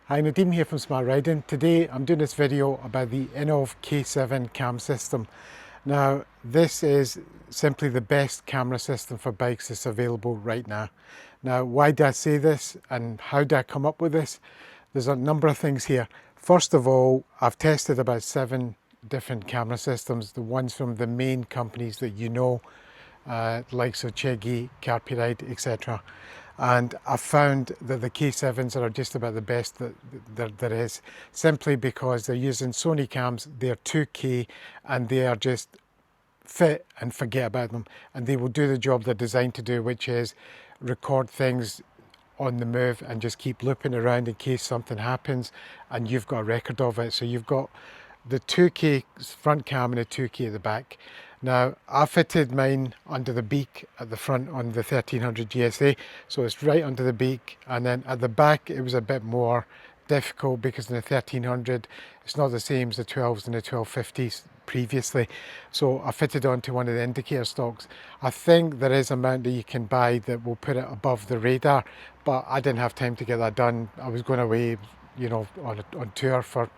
Hi, Nadeem here from Smart Riding. Today I'm doing this video about the INNOVV K7 cam system. Now this is simply the best camera system for bikes that's available right now. Now why do I say this and how do I come up with this? There's a number of things here. First of all, I've tested about 7 different camera systems, the ones from the main companies that you know, likes of Chigi, Carpiride, etc. And I've found that the K7s are just about the best that there is, simply because they're using Sony cams, they're 2K, and they are just fit and forget about them. And they will do the job they're designed to do, which is record things on the move and just keep looping around in case something happens and you've got a record of it. So you've got the 2K front cam and a 2K at the back. Now I fitted mine under the beak at the front on the 1300 GSA, so it's right under the beak, and then at the back it was a bit more difficult because in the 1300 it's not the same as the 12s and the 1250s previously, so I fitted onto one of the indicator stocks. I think there is a mount that you can buy that will put it above the radar, but I didn't have time to get that done. I was going away, you know, on tour for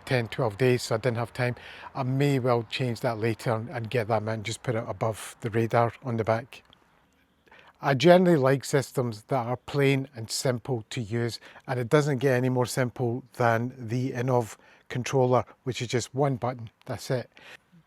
10-12 days, so I didn't have time. I may well change that later and get that mount, just put it above the radar on the back. I generally like systems that are plain and simple to use, and it doesn't get any more simple than the INNOVV controller, which is just one button, that's it.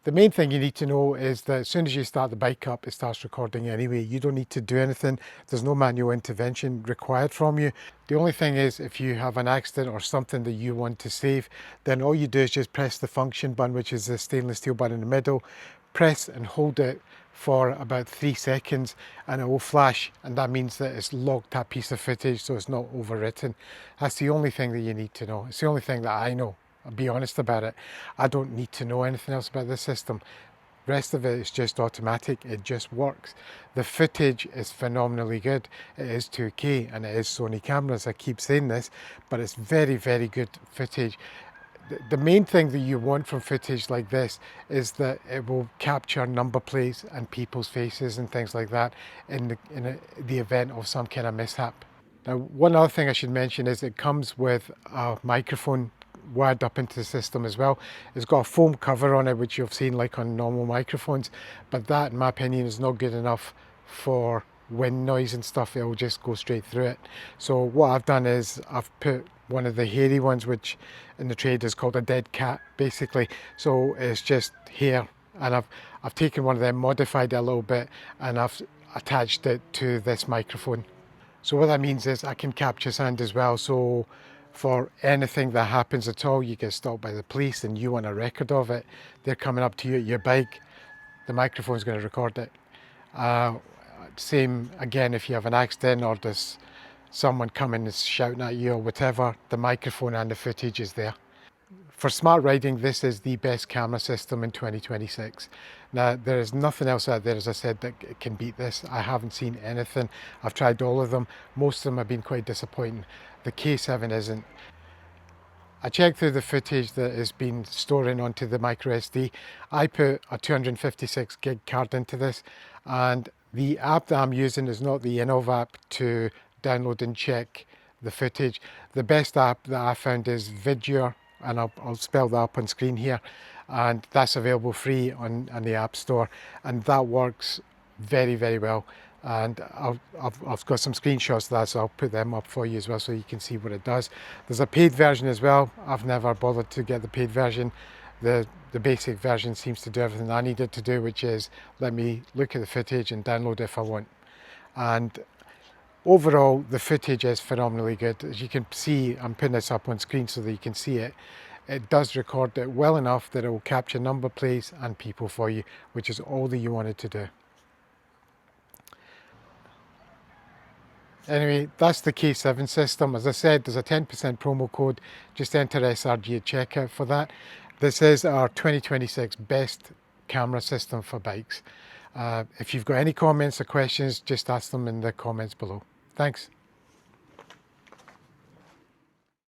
The main thing you need to know is that as soon as you start the bike up, it starts recording anyway. You don't need to do anything. There's no manual intervention required from you. The only thing is, if you have an accident or something that you want to save, then all you do is just press the function button, which is the stainless steel button in the middle, press and hold it for about 3 seconds and it will flash, and that means that it's logged that piece of footage, so it's not overwritten. That's the only thing that you need to know. It's the only thing that I know. I'll be honest about it. I don't need to know anything else about this system. Rest of it is just automatic. It just works. The footage is phenomenally good. It is 2K and it is Sony cameras. I keep saying this, but it's very, very good footage. The main thing that you want from footage like this is that it will capture number plates and people's faces and things like that in the event of some kind of mishap. Now, one other thing I should mention is it comes with a microphone wired up into the system as well. It's got a foam cover on it, which you've seen like on normal microphones, but that in my opinion is not good enough for wind noise and stuff. It will just go straight through it. So what I've done is I've put one of the hairy ones, which in the trade is called a dead cat basically, so it's just hair, and I've taken one of them, modified it a little bit, and I've attached it to this microphone. So what that means is I can capture sound as well, so for anything that happens at all, you get stopped by the police and you want a record of it, they're coming up to you at your bike, the microphone's going to record it. Same again if you have an accident or there's someone coming and shouting at you or whatever, the microphone and the footage is there. For smart riding, this is the best camera system in 2026. Now, there is nothing else out there, as I said, that can beat this. I haven't seen anything. I've tried all of them. Most of them have been quite disappointing. The K7 isn't. I checked through the footage that has been storing onto the micro SD. I put a 256 gig card into this, and the app that I'm using is not the INNOVV app to download and check the footage. The best app that I found is Vidure, and I'll spell that up on screen here, and that's available free on the App Store, and that works very, very well. And I've got some screenshots of that, so I'll put them up for you as well so you can see what it does. There's a paid version as well. I've never bothered to get the paid version. The basic version seems to do everything I need it to do, which is let me look at the footage and download it if I want. And overall, the footage is phenomenally good. As you can see, I'm putting this up on screen so that you can see it. It does record it well enough that it will capture number plates and people for you, which is all that you wanted to do. Anyway, that's the K7 system. As I said, there's a 10% promo code. Just enter SRG at checkout for that. This is our 2026 best camera system for bikes. If you've got any comments or questions, just ask them in the comments below. Thanks.